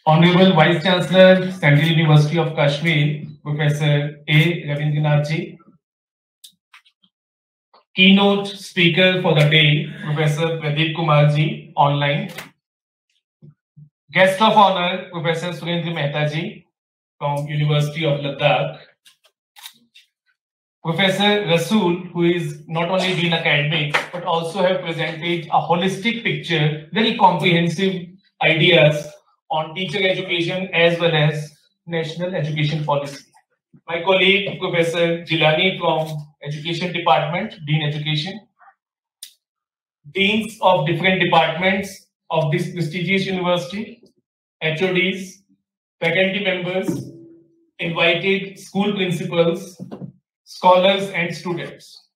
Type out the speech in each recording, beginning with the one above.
Honorable Vice Chancellor, Central University of Kashmir, Professor A. Ravindranath Ji. Keynote speaker for the day, Professor Pradeep Kumar Ji, online. Guest of honor, Professor Surendra Mehta Ji from University of Ladakh. Professor Rasool, who is not only been academic, but also have presented a holistic picture, very comprehensive ideas on teacher education as well as national education policy. My colleague, Professor Jilani from Education Department, Dean Education. Deans of different departments of this prestigious university, HODs, faculty members, invited school principals, scholars and students.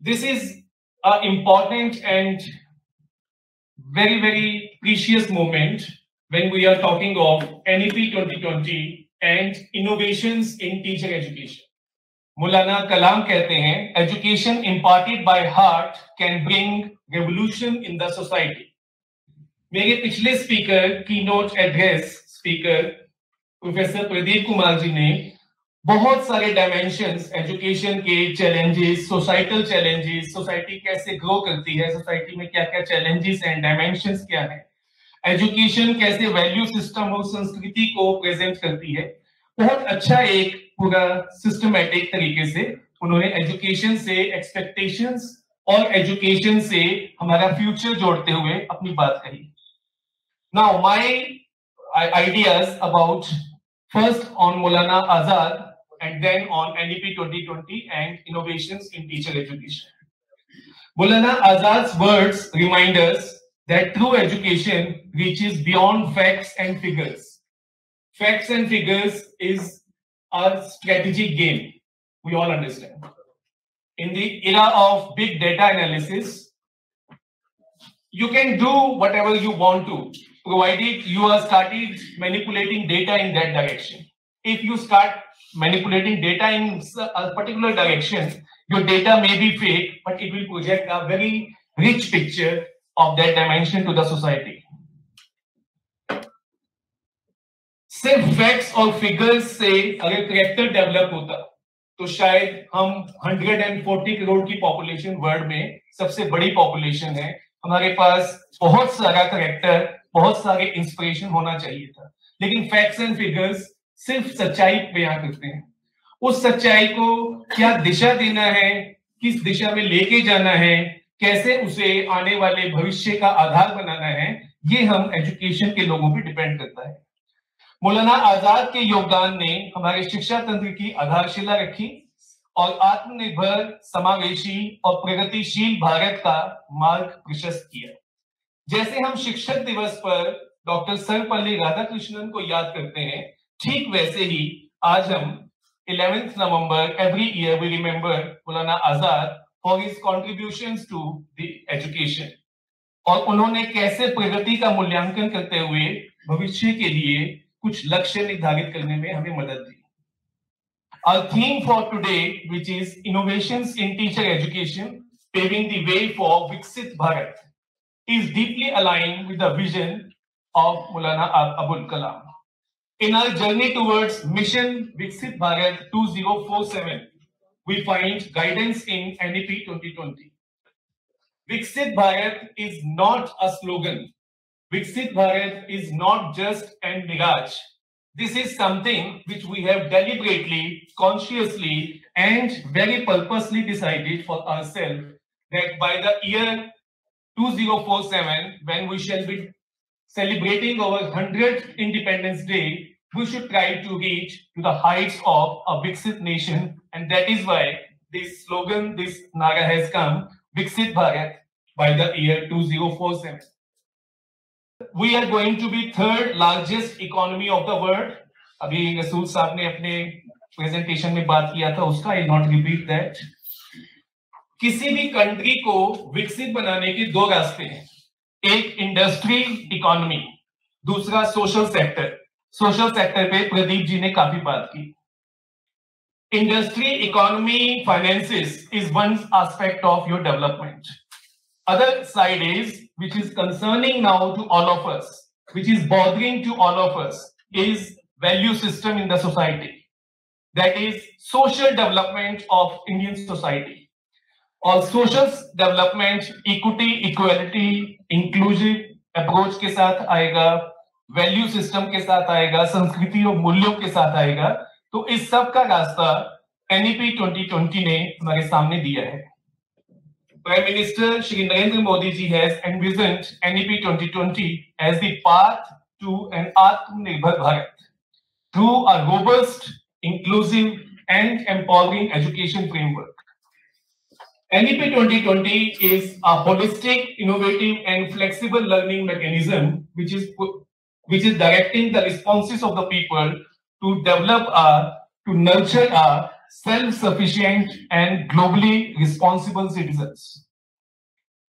This is an important and very, very precious moment when we are talking of NEP 2020 and innovations in teacher education. Maulana Kalam कहते हैं, education imparted by heart can bring revolution in the society. मेरे पिछले speaker, keynote address speaker professor Pradeep Kumar ji ने बहुत सारे dimensions education के challenges, societal challenges, society कैसे grow करती है, सोसाइटी में क्या क्या चैलेंजेस हैं, डायमेंशंस क्या है, एजुकेशन कैसे वैल्यू सिस्टम और संस्कृति को प्रेजेंट करती है, बहुत अच्छा एक पूरा सिस्टमैटिक तरीके से उन्होंने एजुकेशन से एक्सपेक्टेशंस और एजुकेशन से हमारा फ्यूचर जोड़ते हुए अपनी बात कही. Now my ideas about first on Maulana Azad and then on NEP 2020 and innovations in teacher education. Maulana Azad's words remind us that true education reaches beyond facts and figures. Facts and figures is a strategic game, we all understand. In the era of big data analysis, you can do whatever you want to, provided you are started manipulating data in that direction. If you start manipulating data in a particular direction, your data may be fake, but it will project a very rich picture of that dimension to the society. सिर्फ facts और figures से अगर character develop होता तो शायद हम 140 करोड़ की population world में सबसे बड़ी पॉपुलेशन है, हमारे पास बहुत सारा करेक्टर, बहुत सारे इंस्पिरेशन होना चाहिए था. लेकिन फैक्ट्स एंड फिगर्स सिर्फ सच्चाई बयां करते हैं. उस सच्चाई को क्या दिशा देना है, किस दिशा में लेके जाना है, कैसे उसे आने वाले भविष्य का आधार बनाना है, ये हम एजुकेशन के लोगों पे डिपेंड करता है. मौलाना आजाद के योगदान ने हमारे शिक्षा तंत्र की आधारशिला रखी और आत्मनिर्भर, समावेशी और प्रगतिशील भारत का मार्ग प्रशस्त किया. जैसे हम शिक्षक दिवस पर डॉक्टर सर्वपल्ली राधाकृष्णन को याद करते हैं, ठीक वैसे ही आज हम 11th November every year we remember Maulana Azad for his contributions to the education, और उन्होंने कैसे प्रगति का मूल्यांकन करते हुए भविष्य के लिए कुछ लक्ष्य निर्धारित करने में हमें मदद दी. Our theme for today, which is innovations in teacher education, paving the way for Viksit Bharat, is deeply aligned with the vision of Maulana Abul Kalam. In our journey towards Mission Viksit Bharat 2047, we find guidance in NEP 2020. Viksit Bharat is not a slogan. Viksit Bharat is not just a mirage. This is something which we have deliberately, consciously, and very purposely decided for ourselves that by the year 2047, when we shall be celebrating our 100th Independence Day, we should try to reach to the heights of a Viksit nation, and that is why this slogan, this Nara has come, Viksit Bharat, by the year 2047. We are going to be third largest economy of the world. अभी रसूल साहब ने अपने presentation में बात किया था उसका, I will not repeat that. किसी भी कंट्री को विकसित बनाने के दो रास्ते हैं, एक इंडस्ट्री इकोनॉमी, दूसरा सोशल सेक्टर. सोशल सेक्टर पे प्रदीप जी ने काफी बात की. Industry economy finances is one aspect of your development. Other side is, which is concerning now to all of us, which is bothering to all of us is value system in the society. That is social development of Indian society. और social development equity, equality, inclusive approach के साथ आएगा, value system के साथ आएगा, संस्कृति और मूल्यों के साथ आएगा। तो इस सब का रास्ता एनईपी 2020 ने हमारे सामने दिया है। Prime minister Shri Narendra Modi ji has envisioned NEP 2020 as the path to an Atmanirbhar Bharat through a robust, inclusive and empowering education framework. NEP 2020 is a holistic, innovative, and flexible learning mechanism which is directing the responses of the people to nurture a self-sufficient and globally responsible citizens.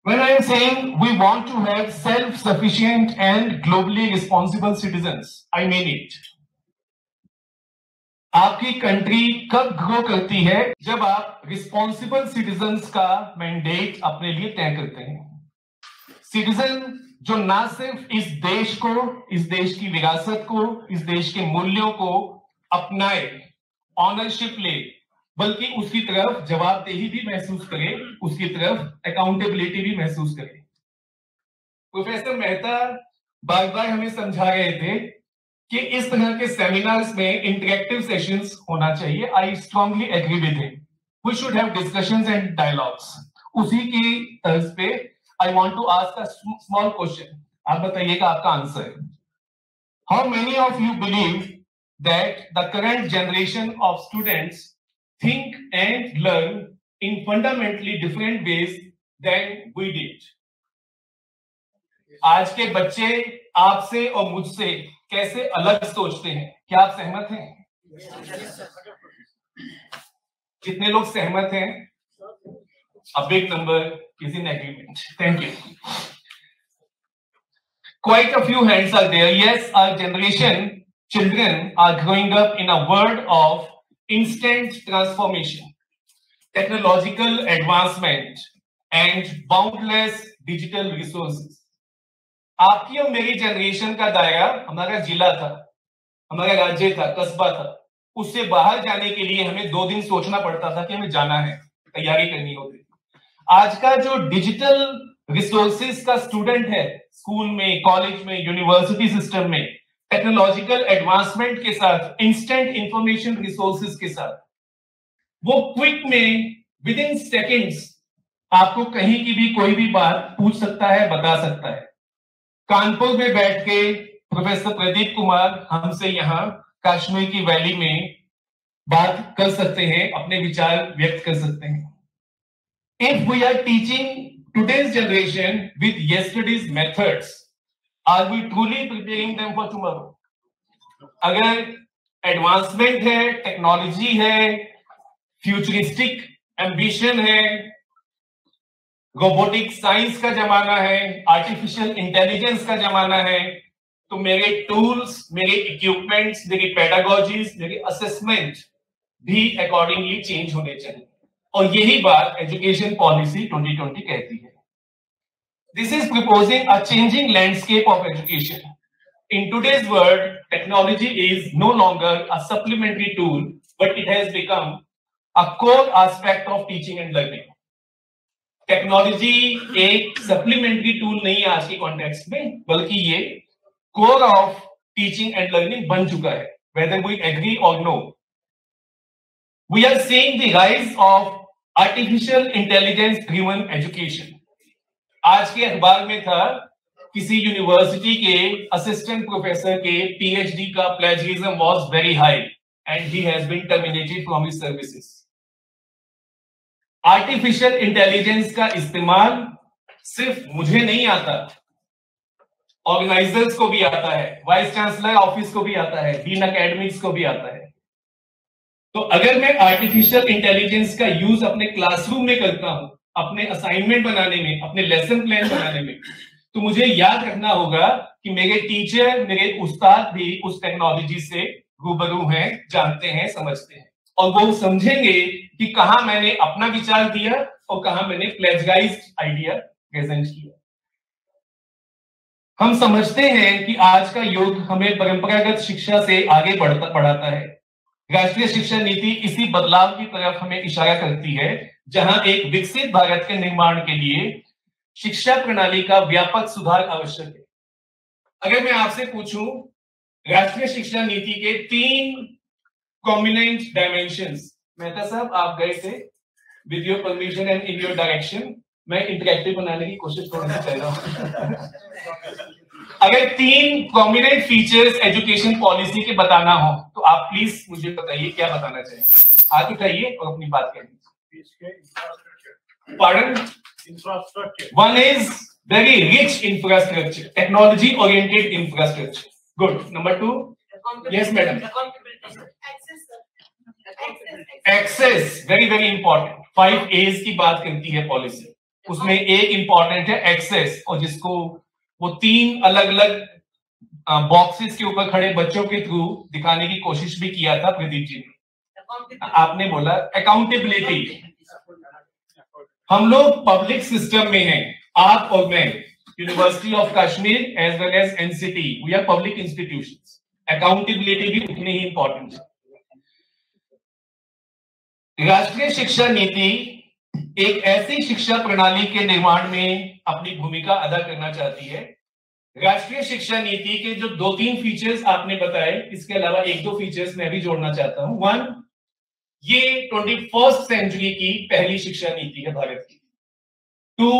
When I am saying we want to have self-sufficient and globally responsible citizens, I mean it. आपकी country कब grow करती है? जब आप responsible citizens का mandate अपने लिए तय करते हैं। सिटीजन जो ना सिर्फ इस देश को, इस देश की विरासत को, इस देश के मूल्यों को अपनाए, ऑनरशिप ले, बल्कि उसकी तरफ जवाबदेही भी महसूस करे, उसकी तरफ अकाउंटेबिलिटी भी महसूस करे। प्रोफेसर मेहता बार बार हमें समझा रहे थे कि इस तरह के सेमिनार्स में इंटरेक्टिव सेशंस होना चाहिए। I strongly agree with him. We should have discussions and dialogues. उसी की तर्ज पे I want to ask a small question. आप बताइएगा आपका answer. How many of you believe that the current generation of students think and learn in fundamentally different ways than we did? आज के बच्चे आपसे और मुझसे कैसे अलग सोचते हैं? क्या आप सहमत हैं? कितने लोग सहमत हैं? A big number is in agreement. Thank you. Quite a few hands are there. Yes, our generation, children are growing up in a world of instant transformation, technological advancement, and boundless digital resources. आपकी और मेरी generation का दायरा हमारा जिला था, हमारा राज्य था, कस्बा था। उससे बाहर जाने के लिए हमें 2 दिन सोचना पड़ता था कि हमें जाना है, तैयारी करनी होती थी। आज का जो डिजिटल रिसोर्सेज का स्टूडेंट है, स्कूल में, कॉलेज में, यूनिवर्सिटी सिस्टम में, टेक्नोलॉजिकल एडवांसमेंट के साथ, इंस्टेंट इंफॉर्मेशन रिसोर्सेज के साथ, वो क्विक में विद इन सेकेंड्स आपको कहीं की भी कोई भी बात पूछ सकता है, बता सकता है। कानपुर में बैठ के प्रोफेसर प्रदीप कुमार हमसे यहाँ कश्मीर की वैली में बात कर सकते हैं, अपने विचार व्यक्त कर सकते हैं। If we are teaching today's generation with yesterday's methods, Are we truly preparing them for tomorrow? अगर एडवांसमेंट है, टेक्नोलॉजी है, फ्यूचरिस्टिक एम्बिशन है, रोबोटिक साइंस का जमाना है, आर्टिफिशियल इंटेलिजेंस का जमाना है, तो मेरे टूल्स, मेरे इक्विपमेंट्स, मेरी पेडागोजीज, मेरे असेसमेंट भी अकॉर्डिंगली चेंज होने चाहिए। और यही बात एजुकेशन पॉलिसी 2020 कहती है। This is proposing a changing landscape of education. In today's world, technology is no longer a supplementary tool, but it has become a core aspect of teaching and learning. Technology एक supplementary tool नहीं है आज के context में, बल्कि ये core of teaching and learning बन चुका है, whether we agree or no. We are seeing the rise of artificial intelligence driven education. आज के अखबार में था किसी यूनिवर्सिटी के असिस्टेंट प्रोफेसर के पीएचडी का plagiarism was very high and he has been terminated from his services. Artificial intelligence का इस्तेमाल सिर्फ मुझे नहीं आता, ऑर्गेनाइजर्स को भी आता है, वाइस चांसलर ऑफिस को भी आता है, डीन एकेडमिक्स को भी आता है। तो अगर मैं आर्टिफिशियल इंटेलिजेंस का यूज अपने क्लासरूम में करता हूं, अपने असाइनमेंट बनाने में, अपने लेसन प्लान बनाने में, तो मुझे याद रखना होगा कि मेरे टीचर, मेरे उस्ताद भी उस टेक्नोलॉजी से रूबरू हैं, जानते हैं, समझते हैं, और वो समझेंगे कि कहां मैंने अपना विचार दिया और कहां मैंने प्लेजराइज्ड आइडिया प्रेजेंट किया। हम समझते हैं कि आज का युग हमें परंपरागत शिक्षा से आगे बढ़ाता है। राष्ट्रीय शिक्षा नीति इसी बदलाव की तरफ हमें इशारा करती है, जहां एक विकसित भारत के निर्माण के लिए शिक्षा प्रणाली का व्यापक सुधार आवश्यक है। अगर मैं आपसे पूछूं, राष्ट्रीय शिक्षा नीति के 3 प्रोमिनेंट डायमेंशंस, मेहता साहब आप गए थे, with your permission and in your direction मैं इंटरेक्टिव बनाने की कोशिश थोड़ी सी कर रहा हूं। अगर 3 प्रोमिनेंट फीचर्स एजुकेशन पॉलिसी के बताना हो तो आप प्लीज मुझे बताइए क्या बताना चाहिए। हाथ उठाइए और अपनी बात करिए। Pardon? Infrastructure. One is very rich infrastructure, technology oriented infrastructure. Good. Number 2? Yes, madam. Access, very very important. 5 A's की बात करती है पॉलिसी, उसमें एक इंपॉर्टेंट है एक्सेस, और जिसको वो 3 अलग अलग बॉक्सेस के ऊपर खड़े बच्चों के थ्रू दिखाने की कोशिश भी किया था प्रदीप जी ने। आपने बोला अकाउंटेबिलिटी। हम लोग पब्लिक सिस्टम में हैं, आप और मैं, university of Kashmir as well as NCT, we are public institutions. Accountability भी उतनी ही इंपॉर्टेंट है। राष्ट्रीय शिक्षा नीति एक ऐसी शिक्षा प्रणाली के निर्माण में अपनी भूमिका अदा करना चाहती है। राष्ट्रीय शिक्षा नीति के जो 2-3 फीचर्स आपने बताए, इसके अलावा 1-2 फीचर्स मैं भी जोड़ना चाहता हूं। 1, ये 21st सेंचुरी की पहली शिक्षा नीति है भारत की। 2,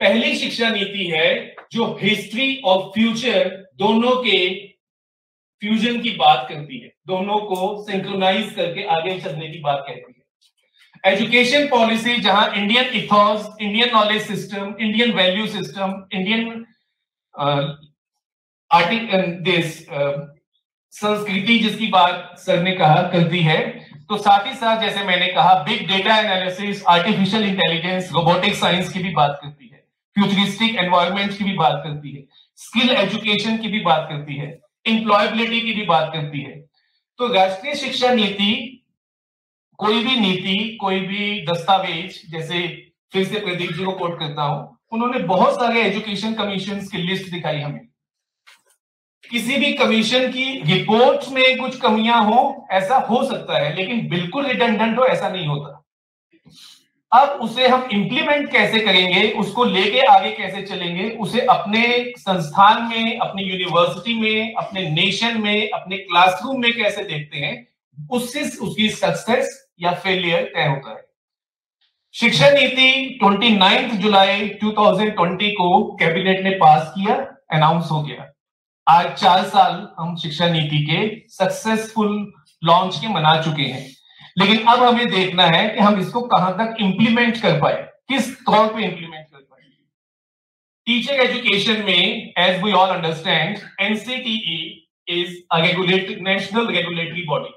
पहली शिक्षा नीति है जो हिस्ट्री और फ्यूचर दोनों के फ्यूजन की बात करती है, दोनों को सिंक्रोनाइज करके आगे चलने की बात कहती है। एजुकेशन पॉलिसी जहां Indian ethos, Indian knowledge system, Indian value system, Indian संस्कृति जिसकी बात सर ने कहा करती है, तो साथ ही साथ जैसे मैंने कहा big data analysis, artificial intelligence, robotic science की भी बात करती है, फ्यूचरिस्टिक एनवायरनमेंट की भी बात करती है, स्किल एजुकेशन की भी बात करती है, एम्प्लॉयबिलिटी की भी बात करती है। तो राष्ट्रीय शिक्षा नीति, कोई भी नीति, कोई भी दस्तावेज, जैसे फिर से प्रदीप जी को कोट करता हूं, उन्होंने बहुत सारे एजुकेशन कमीशन की लिस्ट दिखाई हमें। किसी भी कमीशन की रिपोर्ट में कुछ कमियां हो, ऐसा हो सकता है, लेकिन बिल्कुल रिडंडेंट हो ऐसा नहीं होता। अब उसे हम इंप्लीमेंट कैसे करेंगे, उसको लेके आगे कैसे चलेंगे, उसे अपने संस्थान में, अपनी यूनिवर्सिटी में, अपने नेशन में, अपने क्लासरूम में कैसे देखते हैं, उससे उसकी सक्सेस या फेलियर तय होता है। शिक्षा नीति 29 जुलाई 2020 को कैबिनेट ने पास किया, अनाउंस हो गया। आज 4 साल हम शिक्षा नीति के सक्सेसफुल लॉन्च के मना चुके हैं, लेकिन अब हमें देखना है कि हम इसको कहां तक इंप्लीमेंट कर पाए, किस तौर पे इंप्लीमेंट कर पाए। टीचर एजुकेशन में, as we all understand, NCTE is a national regulatory body.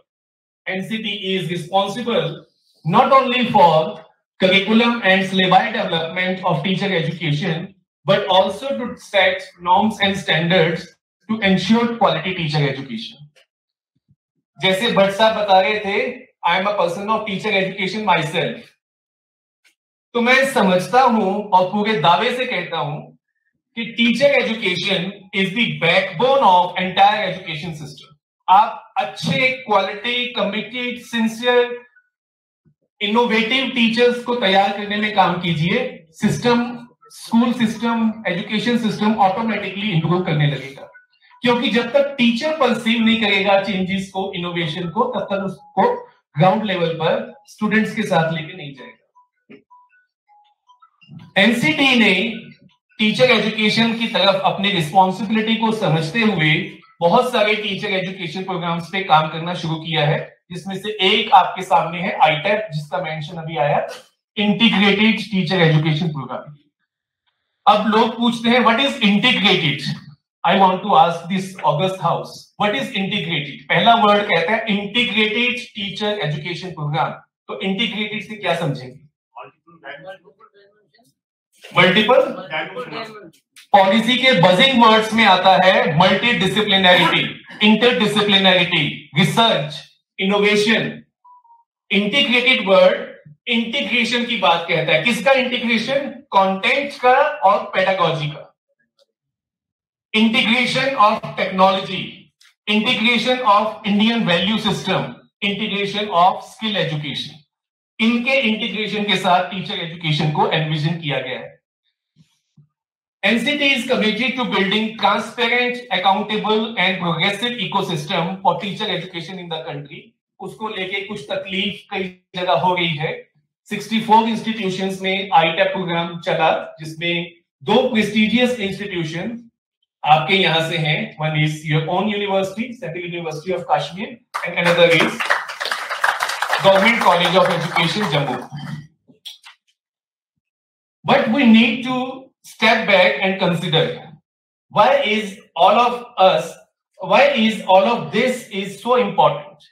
NCTE is responsible not only for curriculum and syllabi development of teacher education, but also to set norms and standards to ensure quality teacher education. जैसे भट्ट साहब बता रहे थे, I am a person of teacher education myself. तो मैं समझता हूं और पूरे दावे से कहता हूं कि teacher education is the backbone of entire education system. आप अच्छे quality, committed, sincere, innovative teachers को तैयार करने में काम कीजिए, system, school system, education system automatically improve करने लगेगा। क्योंकि जब तक टीचर परसीव नहीं करेगा चेंजेस को, इनोवेशन को, तब तक उसको ग्राउंड लेवल पर स्टूडेंट्स के साथ लेके नहीं जाएगा। एनसीटी ने टीचर एजुकेशन की तरफ अपनी रिस्पॉन्सिबिलिटी को समझते हुए बहुत सारे टीचर एजुकेशन प्रोग्राम्स पे काम करना शुरू किया है, जिसमें से एक आपके सामने है आईटेप, जिसका मेंशन अभी आया, इंटीग्रेटेड टीचर एजुकेशन प्रोग्राम। अब लोग पूछते हैं what is integrated. I want to ask this august house, what is integrated. पहला वर्ड कहता है इंटीग्रेटेड टीचर एजुकेशन प्रोग्राम, तो इंटीग्रेटेड से क्या समझेंगे? मल्टीपल। पॉलिसी के बजिंग वर्ड्स में आता है multidisciplinarity, interdisciplinarity, research, innovation. Integrated word integration की बात कहता है। किसका इंटीग्रेशन? कंटेंट का और पेडागॉजी का। Integration of technology, integration of Indian value system, integration of skill education, इनके इंटीग्रेशन के साथ टीचर एजुकेशन को एनविजन किया गया है। NCT is committed to building transparent, accountable and progressive ecosystem for teacher education in the country. उसको लेके कुछ तकलीफ कई जगह हो रही है। 64 इंस्टीट्यूशंस में ITAP प्रोग्राम चला, जिसमें 2 प्रेस्टिजियस इंस्टीट्यूशन आपके यहां से हैं। One is your own university, Central University of Kashmir, and another is Government College of Education, Jammu. But we need to step back and consider why is all of this is so important?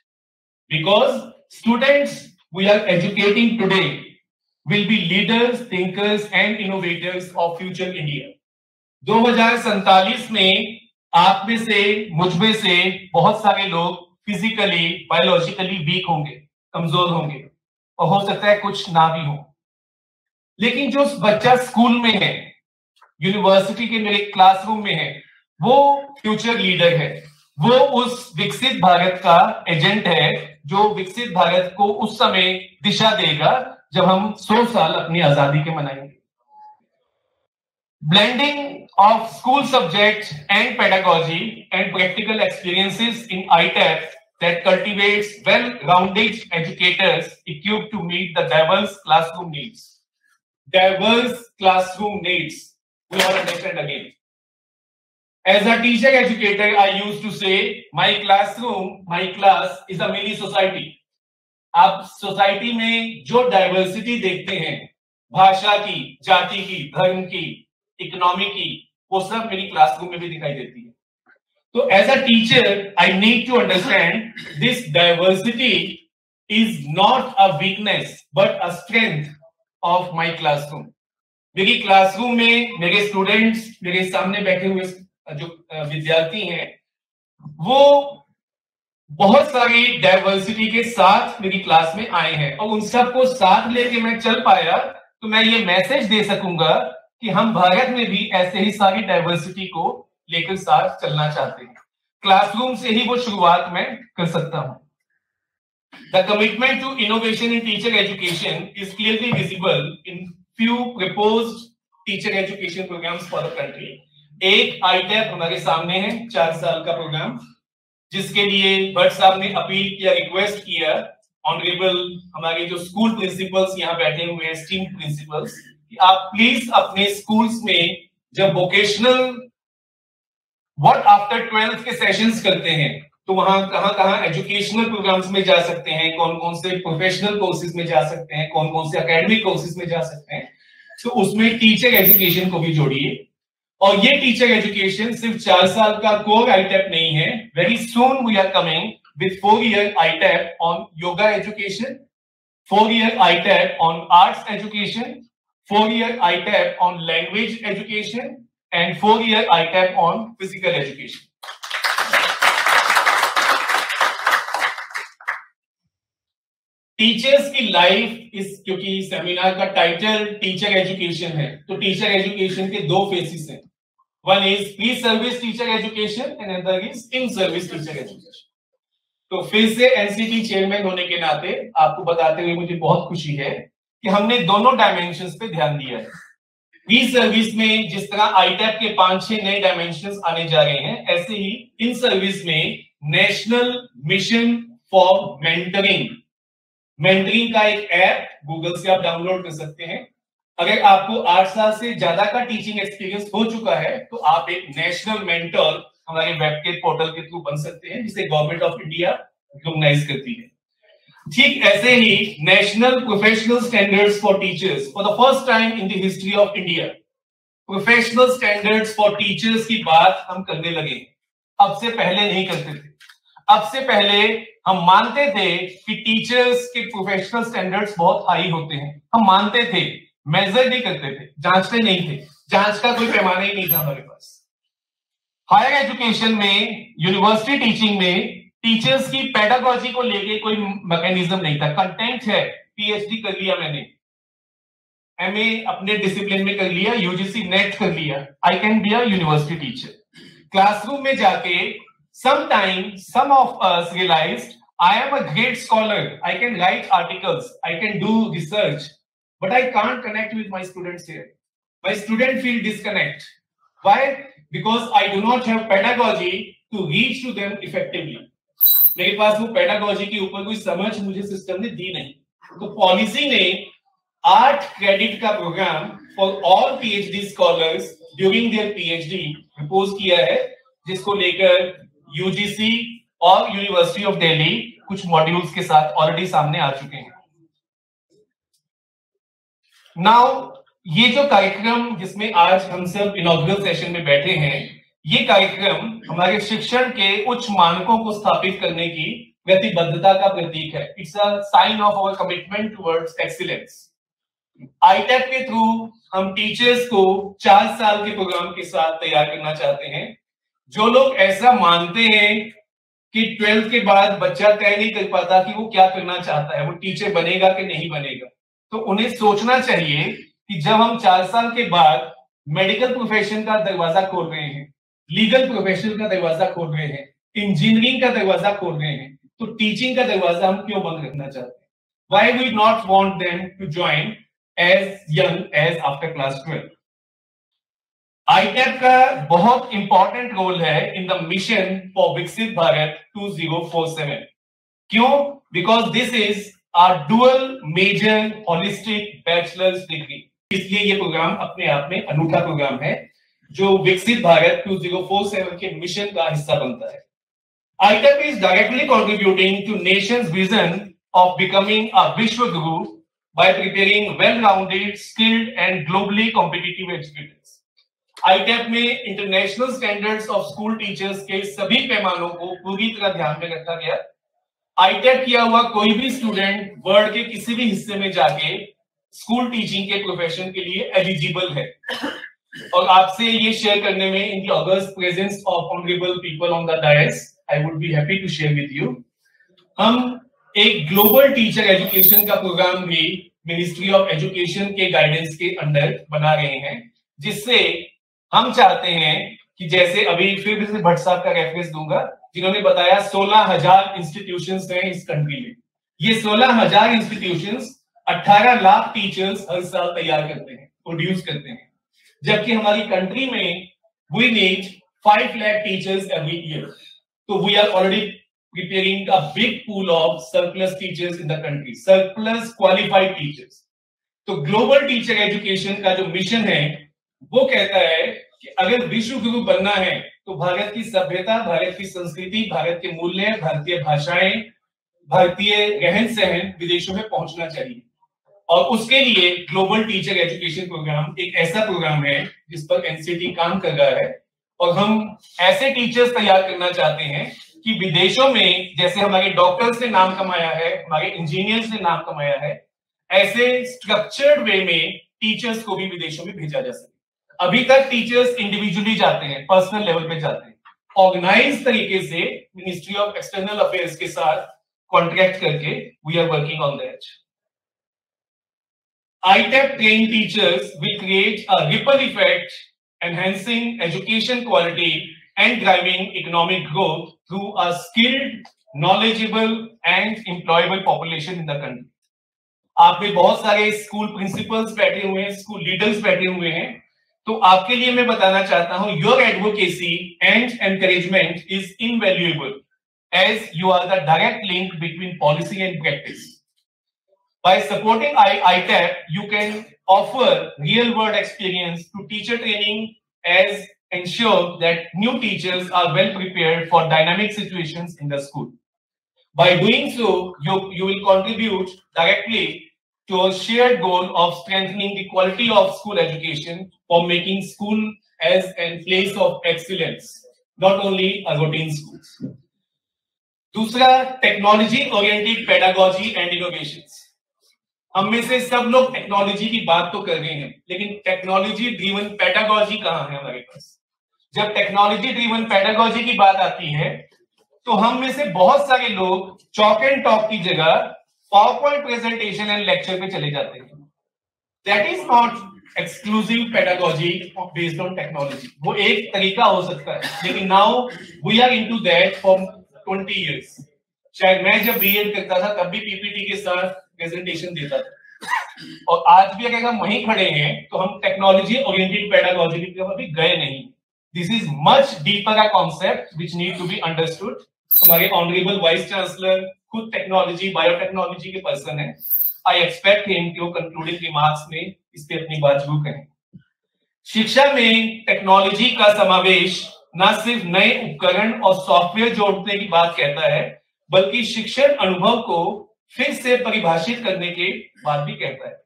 Because students we are educating today will be leaders, thinkers and innovators of future India. 2047 में आप में से, मुझ में से बहुत सारे लोग फिजिकली, बायोलॉजिकली वीक होंगे, कमजोर होंगे, और हो सकता है कुछ ना भी हो। लेकिन जो बच्चा स्कूल में है, यूनिवर्सिटी के मेरे क्लासरूम में है, वो फ्यूचर लीडर है। वो उस विकसित भारत का एजेंट है, जो विकसित भारत को उस समय दिशा देगा जब हम 100 साल अपनी आजादी के मनाएंगे। Blending of school subjects and pedagogy and practical experiences in ITAP that cultivates well-rounded educators equipped to meet the diverse classroom needs. Diverse classroom needs. We all understand again. As a teacher educator, I used to say, my classroom, my class is a mini society. आप society में जो diversity देखते हैं, भाषा की, जाति की, धर्म की, इकोनॉमी की, वो सब मेरी क्लासरूम में भी दिखाई देती है। तो as a teacher I need to understand this diversity is not a weakness but a strength of my classroom. मेरी क्लासरूम में मेरे स्टूडेंट्स, मेरे सामने बैठे हुए जो विद्यार्थी हैं, वो बहुत सारी डाइवर्सिटी के साथ मेरी क्लास में आए हैं, और उन सबको साथ लेके मैं चल पाया तो मैं ये मैसेज दे सकूंगा कि हम भारत में भी ऐसे ही सारी डाइवर्सिटी को लेकर साथ चलना चाहते हैं। क्लासरूम से ही वो शुरुआत मैं कर सकता हूं। The commitment to innovation in teacher education is clearly visible in few proposed teacher education programs for the country. एक ITAP हमारे सामने है, 4 साल का प्रोग्राम, जिसके लिए भट्ट साहब ने अपील किया, रिक्वेस्ट किया ऑनरेबल हमारे जो स्कूल प्रिंसिपल्स यहाँ बैठे हुए हैं, स्टीम प्रिंसिपल्स, कि आप प्लीज अपने स्कूल्स में जब वोकेशनल व्हाट आफ्टर 12th के सेशंस करते हैं, तो वहां कहां एजुकेशनल प्रोग्राम्स में जा सकते हैं, कौन कौन से प्रोफेशनल कोर्सेज में जा सकते हैं, कौन कौन से एकेडमिक कोर्सेज में जा सकते हैं, तो उसमें टीचर एजुकेशन को भी जोड़िए। और ये टीचर एजुकेशन सिर्फ 4 साल का कोर ITAP नहीं है। Very soon we are coming with 4-year ITAP on yoga education, 4-year ITAP on arts education, 4-year ITAP on language education and 4-year ITAP on physical education. Teachers की life इस, क्योंकि seminar का title teacher education है, तो teacher education के 2 faces हैं। One is pre service teacher education and other is in service teacher education. तो फिर से NCT चेयरमैन होने के नाते आपको बताते हुए मुझे बहुत खुशी है कि हमने दोनों डायमेंशंस पे ध्यान दिया है। प्री सर्विस में जिस तरह ITAP के 5-6 नए डायमेंशंस आने जा रहे हैं, ऐसे ही इन सर्विस में national mission for mentoring, mentoring का एक ऐप गूगल से आप डाउनलोड कर सकते हैं। अगर आपको 8 साल से ज्यादा का टीचिंग एक्सपीरियंस हो चुका है, तो आप एक नेशनल मेंटर हमारे वेब के पोर्टल के थ्रू बन सकते हैं, जिसे गवर्नमेंट ऑफ इंडिया रिकॉग्नाइज करती है। ठीक ऐसे ही national professional standards for teachers, for the first time in the history of India professional standards for teachers की बात हम करने लगे। अब से पहले नहीं करते थे। अब से पहले हम मानते थे कि टीचर्स के प्रोफेशनल स्टैंडर्ड्स बहुत हाई होते हैं, हम मानते थे, मेजर नहीं करते थे, जांचते नहीं थे, जांच का कोई पैमाना ही नहीं था हमारे पास। हायर एजुकेशन में, यूनिवर्सिटी टीचिंग में टीचर्स की पेडागॉजी को लेके कोई मैकेनिज्म नहीं था। कंटेंट है, PhD कर लिया मैंने, MA अपने डिसिप्लिन में कर लिया, UGC नेट कर लिया, I can be a university teacher. Classroom में जाके sometimes some of us realized I am a great scholar, I can write articles, I can do research, but I can't connect with my students here. My students feel disconnect. Why? Because I do not have pedagogy to reach to them effectively. मेरे पास वो pedagogy के ऊपर कोई समझ मुझे system ने दी नहीं. तो पॉलिसी ने 8 क्रेडिट का program for all PhD scholars during their PhD propose किया है, जिसको लेकर यूजीसी और यूनिवर्सिटी ऑफ दिल्ली कुछ मॉड्यूल्स के साथ ऑलरेडी सामने आ चुके हैं. नाउ ये जो कार्यक्रम जिसमें आज हम सब इनॉग्रेल सेशन में बैठे हैं, ये कार्यक्रम हमारे शिक्षण के उच्च मानकों को स्थापित करने की प्रतिबद्धता का प्रतीक है. It's a sign of our commitment towards excellence. ITEP के थ्रू हम टीचर्स को 4 साल के प्रोग्राम के साथ तैयार करना चाहते हैं. जो लोग ऐसा मानते हैं कि 12th के बाद बच्चा तय नहीं कर पाता कि वो क्या करना चाहता है, वो टीचर बनेगा कि नहीं बनेगा, तो उन्हें सोचना चाहिए कि जब हम 4 साल के बाद मेडिकल प्रोफेशन का दरवाजा खोल रहे हैं, लीगल प्रोफेशन का दरवाजा खोल रहे हैं, इंजीनियरिंग का दरवाजा खोल रहे हैं, तो टीचिंग का दरवाजा हम क्यों बंद रखना चाहते हैं? Why we not want them to join as young as after class 12? आईटेप का बहुत इंपॉर्टेंट रोल है इन द मिशन फॉर विकसित भारत 2047. क्यों? Because this is our dual major holistic bachelor's degree. इसलिए ये प्रोग्राम अपने आप में अनूठा प्रोग्राम है जो विकसित भारत 2047 के मिशन का हिस्सा बनता है. ITEP is directly contributing to nation's vision of becoming a Vishwa Guru by preparing well-rounded, skilled and globally competitive educators. ITEP में international standards of school teachers के सभी पैमानों को पूरी तरह ध्यान में रखा गया. ITEP किया हुआ कोई भी स्टूडेंट वर्ल्ड के किसी भी हिस्से में जाके स्कूल टीचिंग के प्रोफेशन के लिए एलिजिबल है. और आपसे ये शेयर करने में in the august presence of honourable people on the dais, I would be happy to share with you. हम एक ग्लोबल टीचर एजुकेशन का प्रोग्राम भी मिनिस्ट्री ऑफ एजुकेशन के गाइडेंस के अंडर बना रहे हैं, जिससे हम चाहते हैं कि जैसे अभी फिर से भट्ट साहब का रेफरेंस दूंगा जिन्होंने बताया 16,000 इंस्टीट्यूशंस हैं इस कंट्री में. ये 16,000 इंस्टीट्यूशंस 18 लाख टीचर्स हर साल तैयार करते हैं, प्रोड्यूस करते हैं, जबकि हमारी कंट्री में we need 5 lakh teachers every year. तो we are already preparing a big pool of surplus teachers in the country, surplus qualified teachers. तो ग्लोबल टीचर एजुकेशन का जो मिशन है वो कहता है कि अगर विश्व गुरु बनना है तो भारत की सभ्यता, भारत की संस्कृति, भारत के मूल्य, भारतीय भाषाएं, भारतीय रहन सहन विदेशों में पहुंचना चाहिए. और उसके लिए ग्लोबल टीचर एजुकेशन प्रोग्राम एक ऐसा प्रोग्राम है जिस पर एनसीटी काम कर रहा है. और हम ऐसे टीचर्स तैयार करना चाहते हैं कि विदेशों में जैसे हमारे डॉक्टर्स ने नाम कमाया है, हमारे इंजीनियर्स ने नाम कमाया है, ऐसे स्ट्रक्चर्ड वे में टीचर्स को भी विदेशों में भेजा जा सके. अभी तक टीचर्स इंडिविजुअली जाते हैं, पर्सनल लेवल पे जाते हैं. ऑर्गेनाइज तरीके से मिनिस्ट्री ऑफ एक्सटर्नल अफेयर्स के साथ कॉन्ट्रैक्ट करके we are working on that. ITEP trained teachers will create a ripple effect enhancing education quality and driving economic growth through a skilled, knowledgeable and employable population in the country. आप में बहुत सारे school principles बैठे हुए हैं, school leaders बैठे हुए हैं, तो आपके लिए मैं बताना चाहता हूं, your advocacy and encouragement is invaluable as you are the direct link between policy and practice. By supporting ITEP, you can offer real-world experience to teacher training as ensure that new teachers are well prepared for dynamic situations in the school. By doing so, you will contribute directly to a shared goal of strengthening the quality of school education for making school as a place of excellence, not only a routine schools. दूसरा, technology oriented pedagogy and innovations. हम में से सब लोग technology की बात तो कर रहे हैं, लेकिन टेक्नोलॉजी ड्रिवन पेडागॉजी कहां है हमारे पास? जब टेक्नोलॉजी ड्रिवन पेडागॉजी की बात आती है तो हम में से बहुत सारे लोग चॉक एंड टॉक की जगह PowerPoint presentation and lecture पे चले जाते हैं. That is not exclusive pedagogy based on technology. वो एक तरीका हो सकता है, लेकिन now we are into that for 20 years. शायद मैं जब बीएड करता था तब भी पीपीटी के साथ प्रेजेंटेशन देता था, और आज भी अगर हम वहीं खड़े हैं तो हम टेक्नोलॉजी ओरिएंटेड पेडागोजी की तरफ अभी गए नहीं। This is much deeper a concept which need to be understood. हमारे ऑनरेबल वाइस चांसलर खुद टेक्नोलॉजी बायोटेक्नोलॉजी के पर्सन है। आई एक्सपेक्ट हिम कि वो कंक्लूडिंग रिमार्क्स में इस पे अपनी बात जरूर करें। शिक्षा में टेक्नोलॉजी का समावेश न सिर्फ नए उपकरण और सॉफ्टवेयर जोड़ने की बात कहता है, बल्कि शिक्षण अनुभव को फिर से परिभाषित करने के बात भी कहता है।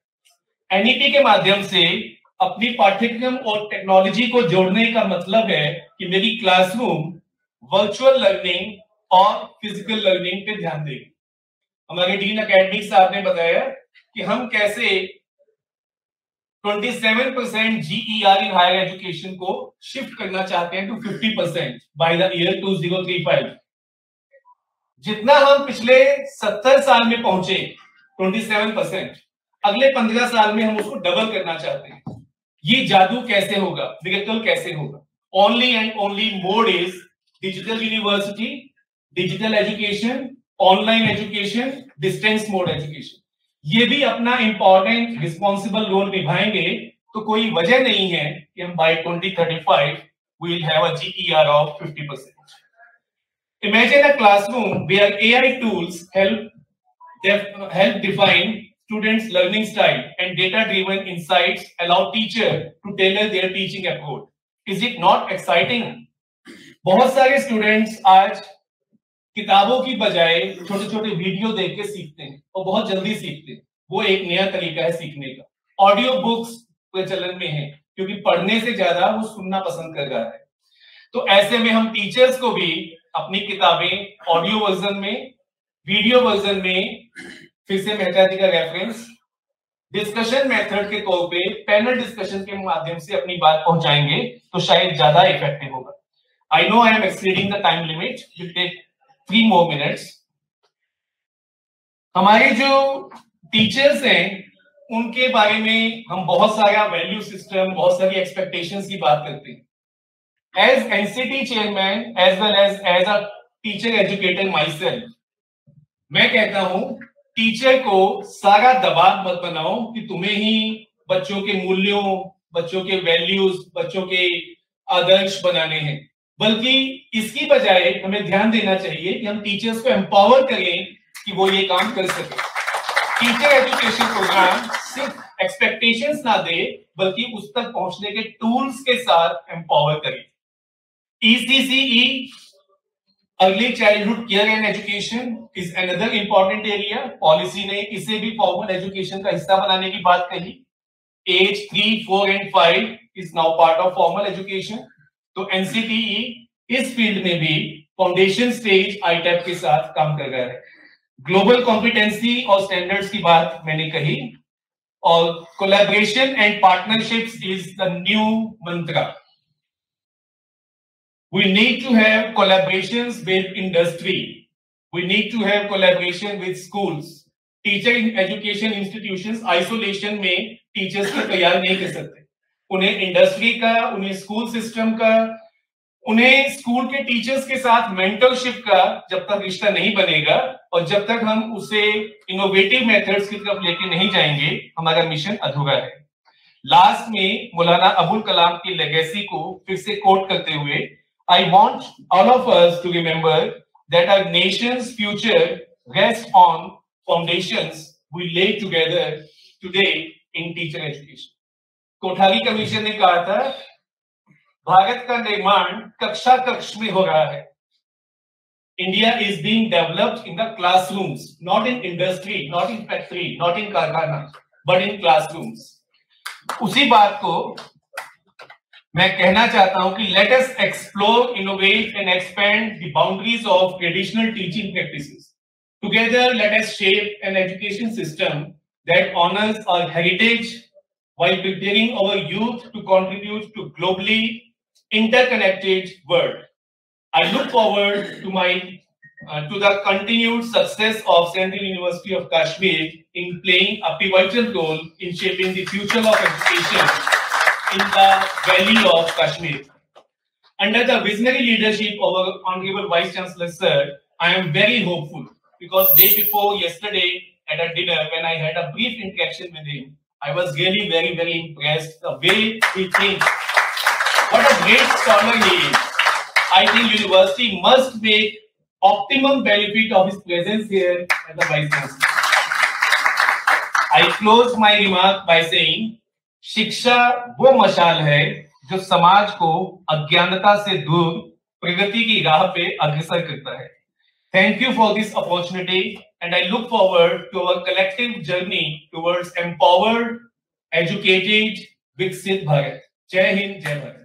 एनईपी के माध्यम से अपनी पाठ्यक्रम और टेक्नोलॉजी को जोड़ने का मतलब है कि मेरी क्लासरूम वर्चुअल लर्निंग और फिजिकल लर्निंग पे ध्यान देगी। हमारे डीन एकेडमिक साहब ने बताया कि हम कैसे 27% GER इन हायर एजुकेशन को शिफ्ट करना चाहते हैं टू 50% बाय द ईयर 2035। जितना हम पिछले 70 साल में पहुंचे 27%, अगले 15 साल में हम उसको डबल करना चाहते हैं। ये जादू कैसे होगा, मिरेकल कैसे होगा? Only and only mode is digital university, digital education, online education, distance mode education. ये भी अपना इंपॉर्टेंट रिस्पॉन्सिबल रोल निभाएंगे, तो कोई वजह नहीं है कि हम bye 2035 we will have a GER of 50%. Imagine a classroom where AI tools help define students' learning style, and data-driven insights allow teachers to tailor their teaching approach. Is it not exciting? बहुत सारे students आज किताबों की बजाय छोटे छोटे video देख के सीखते हैं और बहुत जल्दी सीखते हैं। वो एक नया तरीका है सीखने का। ऑडियो बुक्स प्रचलन में है क्योंकि पढ़ने से ज्यादा वो सुनना पसंद कर रहा है। तो ऐसे में हम टीचर्स को भी अपनी किताबें ऑडियो वर्जन में, वीडियो वर्जन में, फिर से मेहता जी का रेफरेंस, डिस्कशन मेथड के तौर पे पैनल डिस्कशन के माध्यम से अपनी बात पहुंचाएंगे तो शायद ज्यादा इफेक्टिव होगा। I know I am exceeding the time limit, will take 3 more minutes. हमारे जो टीचर्स हैं उनके बारे में हम बहुत सारा वैल्यू सिस्टम, बहुत सारी एक्सपेक्टेशंस की बात करते हैं। As NCT chairman as well as a teacher educator myself, मैं कहता हूं टीचर को सारा दबाव मत बनाओ कि तुम्हें ही बच्चों के मूल्यों, बच्चों के वैल्यूज, बच्चों के आदर्श बनाने हैं, बल्कि इसकी बजाय हमें ध्यान देना चाहिए कि हम टीचर्स को एम्पावर करें कि वो ये काम कर सके। टीचर एजुकेशन प्रोग्राम सिर्फ एक्सपेक्टेशंस ना दे, बल्कि उस तक पहुंचने के टूल्स के साथ एम्पावर करे। ECCE, early childhood care and education, is another important area. Policy ने इसे भी फॉर्मल एजुकेशन का हिस्सा बनाने की बात कही। As 3, 4 and 5 is now part of formal education. तो एनसीटीई इस फील्ड में भी फाउंडेशन स्टेज आईटैप के साथ काम कर रहा है। ग्लोबल कॉम्पिटेंसी और स्टैंडर्ड्स की बात मैंने कही, और collaboration and partnerships is the new mantra. We need to have collaborations with industry, we need to have collaboration with schools. Teacher education institutions isolation में टीचर्स को तैयार नहीं कर सकते। उन्हें इंडस्ट्री का, उन्हें स्कूल सिस्टम का, उन्हें स्कूल के टीचर्स के साथ मेंटरशिप का जब तक रिश्ता नहीं बनेगा और जब तक हम उसे इनोवेटिव मेथड्स की तरफ लेके नहीं जाएंगे, हमारा मिशन अधूरा है। लास्ट में मौलाना अबुल कलाम की लेगेसी को फिर से कोट करते हुए, I want all of us to remember that our nation's future rest on foundations we lay together today in teacher education. Kothari commission ने कहा था भारत का निर्माण कक्षा कक्ष में हो रहा है। India is being developed in the classrooms, not in industry, not in factory, not in कारखाना, बट इन क्लासरूम्स। उसी बात को मैं कहना चाहता हूं कि let us explore, innovate and expand the boundaries of traditional teaching practices. Together let us shape an education system that honours our heritage while preparing our youth to contribute to globally interconnected world. I look forward to my to the continued success of Central University of Kashmir in playing a pivotal role in shaping the future of education in the Valley of Kashmir. Under the visionary leadership of our Honorable Vice Chancellor Sir, I am very hopeful because day before yesterday at a dinner when I had a brief interaction with him, I was really very, very impressed the way he thinks. What a great scholar he is. I think university must make optimum benefit of his presence here as the Vice Chancellor. I close my remark by saying, शिक्षा वो मशाल है जो समाज को अज्ञानता से दूर प्रगति की राह पे अग्रसर करता है. Thank you for this opportunity and I look forward to our collective journey towards empowered, educated, Viksit Bharat. Jai Hind, Jai Bharat.